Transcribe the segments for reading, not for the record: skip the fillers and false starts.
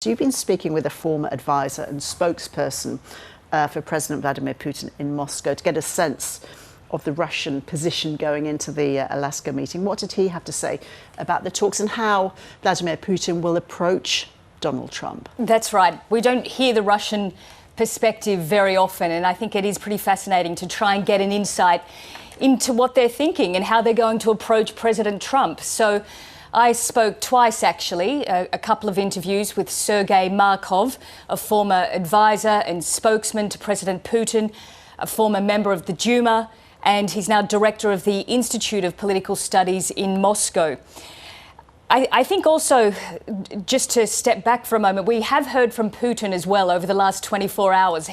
So you've been speaking with a former advisor and spokesperson for President Vladimir Putin in Moscow to get a sense of the Russian position going into the Alaska meeting. What did he have to say about the talks and how Vladimir Putin will approach Donald Trump? That's right. We don't hear the Russian perspective very often, and I think it is pretty fascinating to try and get an insight into what they're thinking and how they're going to approach President Trump. So I spoke twice, actually, a couple of interviews with Sergei Markov, a former advisor and spokesman to President Putin, a former member of the Duma, and he's now director of the Institute of Political Studies in Moscow. I think also, just to step back for a moment, we have heard from Putin as well over the last 24 hours.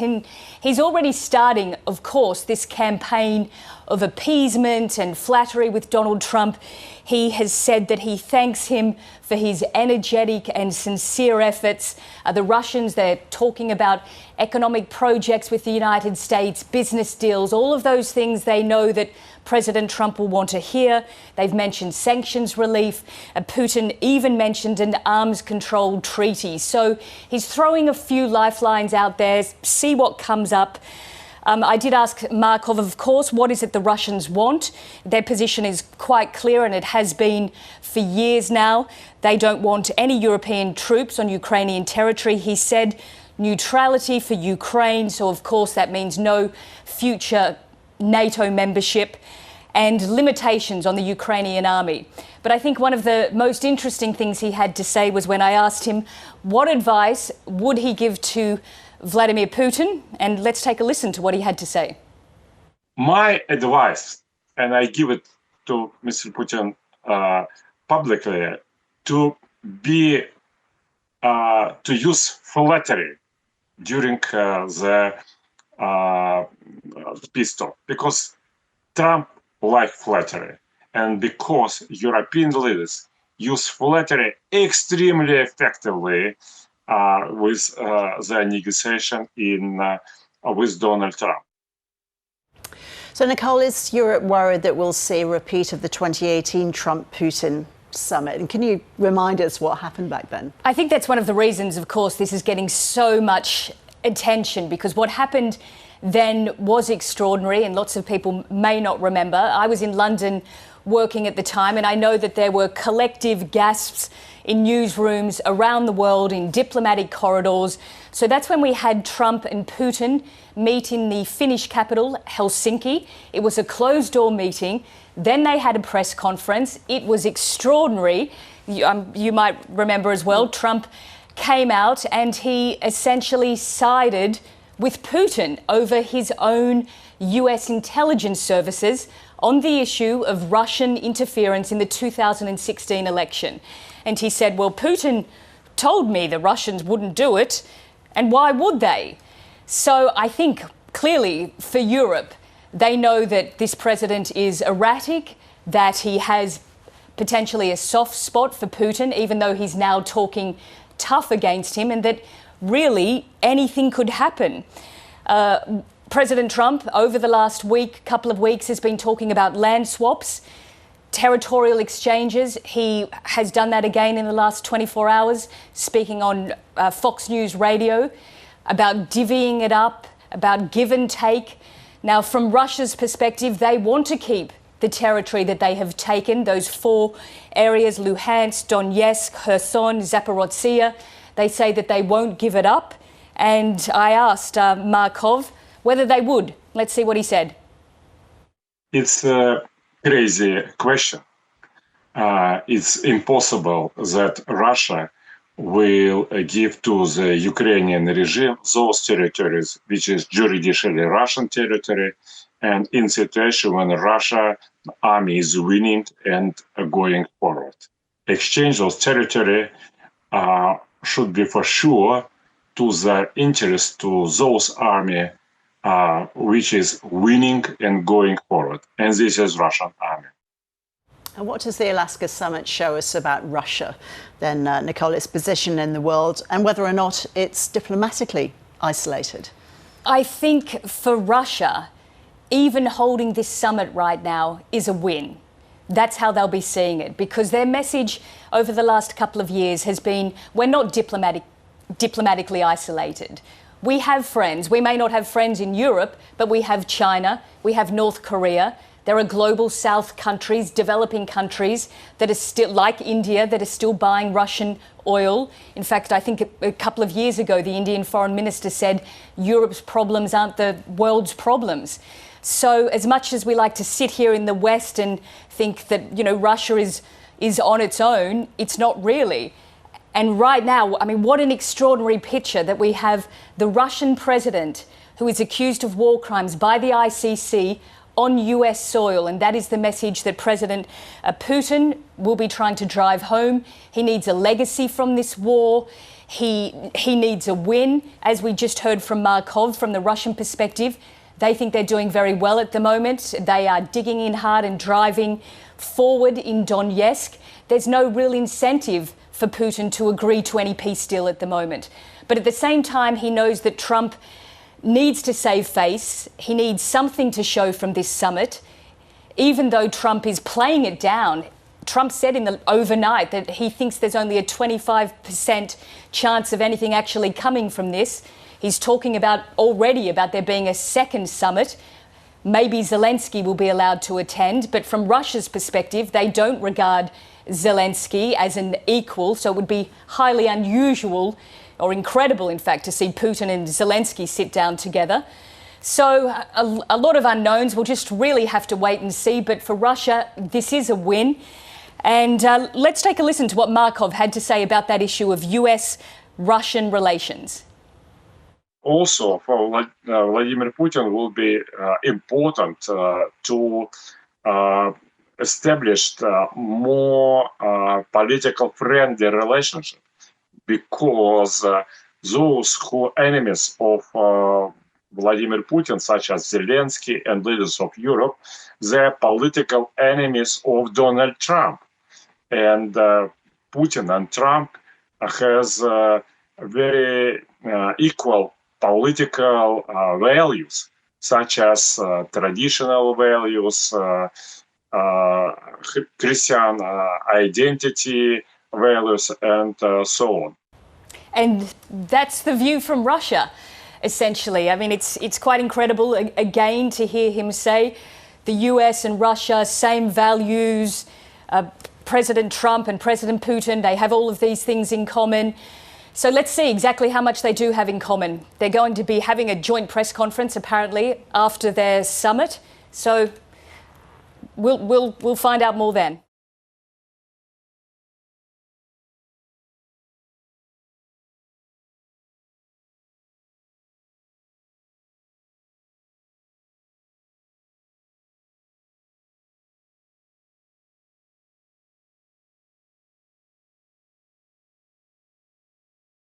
He's already starting, of course, this campaign of appeasement and flattery with Donald Trump. He has said that he thanks him for his energetic and sincere efforts. The Russians, they're talking about economic projects with the United States, business deals, all of those things they know that President Trump will want to hear. They've mentioned sanctions relief. Putin even mentioned an arms control treaty. So he's throwing a few lifelines out there, see what comes up. I did ask Markov, of course, what is it the Russians want? Their position is quite clear, and it has been for years now. They don't want any European troops on Ukrainian territory. He said neutrality for Ukraine, so of course that means no future NATO membership, and limitations on the Ukrainian army. But I think one of the most interesting things he had to say was when I asked him what advice would he give to Vladimir Putin, and let's take a listen to what he had to say. My advice, and I give it to Mr. Putin publicly, to use flattery during the peace talk, because Trump likes flattery, and because European leaders use flattery extremely effectively with the negotiation with Donald Trump. So, Nicole, is Europe worried that we'll see a repeat of the 2018 Trump-Putin summit? And can you remind us what happened back then? I think that's one of the reasons, of course, this is getting so much attention, because what happened then was extraordinary, and lots of people may not remember. I was in London working at the time, and I know that there were collective gasps in newsrooms around the world, in diplomatic corridors. So that's when we had Trump and Putin meet in the Finnish capital, Helsinki. It was a closed-door meeting. Then they had a press conference. It was extraordinary. You might remember as well, Trump came out and he essentially sided with Putin over his own US intelligence services on the issue of Russian interference in the 2016 election. And he said, well, Putin told me the Russians wouldn't do it, and why would they? So I think clearly for Europe, they know that this president is erratic, that he has potentially a soft spot for Putin, even though he's now talking tough against him, and that really anything could happen. President Trump, over the last couple of weeks, has been talking about land swaps, territorial exchanges. He has done that again in the last 24 hours, speaking on Fox News Radio about divvying it up, about give and take. Now, from Russia's perspective, they want to keep the territory that they have taken, those 4 areas, Luhansk, Donetsk, Kherson, Zaporozhye. They say that they won't give it up. And I asked Markov whether they would. Let's see what he said. It's a crazy question. It's impossible that Russia will give to the Ukrainian regime those territories which is juridically Russian territory, and in situation when Russia army is winning and going forward. Exchange of territory should be for sure to the interest to those army which is winning and going forward, and this is Russian army. And what does the Alaska summit show us about Russia then, Nicole, its position in the world and whether or not it's diplomatically isolated? I think for Russia, even holding this summit right now is a win. That's how they'll be seeing it, because their message over the last couple of years has been, we're not diplomatic diplomatically isolated. We have friends. We may not have friends in Europe, but we have China, we have North Korea. There are global South countries, developing countries that are still, like India, that are still buying Russian oil. In fact, I think a couple of years ago, the Indian foreign minister said Europe's problems aren't the world's problems. So as much as we like to sit here in the West and think that, you know, Russia is on its own, it's not really. And right now, I mean, what an extraordinary picture that we have the Russian president who is accused of war crimes by the ICC on US soil, and that is the message that President Putin will be trying to drive home. He needs a legacy from this war. He needs a win. As we just heard from Markov, from the Russian perspective, they think they're doing very well at the moment. They are digging in hard and driving forward in Donetsk. There's no real incentive for Putin to agree to any peace deal at the moment. But at the same time, he knows that Trump needs to save face. He needs something to show from this summit. Even though Trump is playing it down, Trump said overnight that he thinks there's only a 25% chance of anything actually coming from this. He's talking already about there being a second summit. Maybe Zelensky will be allowed to attend, but from Russia's perspective, they don't regard Zelensky as an equal, so it would be highly unusual or incredible, in fact, to see Putin and Zelensky sit down together. So a lot of unknowns. We'll just really have to wait and see. But for Russia, this is a win. And let's take a listen to what Markov had to say about that issue of US-Russian relations. Also, for Vladimir Putin will be important to establish more political friendly relationship, because those who are enemies of Vladimir Putin, such as Zelensky and leaders of Europe, they're political enemies of Donald Trump. And Putin and Trump has very equal political values, such as traditional values, Christian identity values, and so on. And that's the view from Russia, essentially. I mean, it's quite incredible, again, to hear him say the US and Russia, same values. President Trump and President Putin, they have all of these things in common. So let's see exactly how much they do have in common. They're going to be having a joint press conference, apparently, after their summit. So we'll find out more then.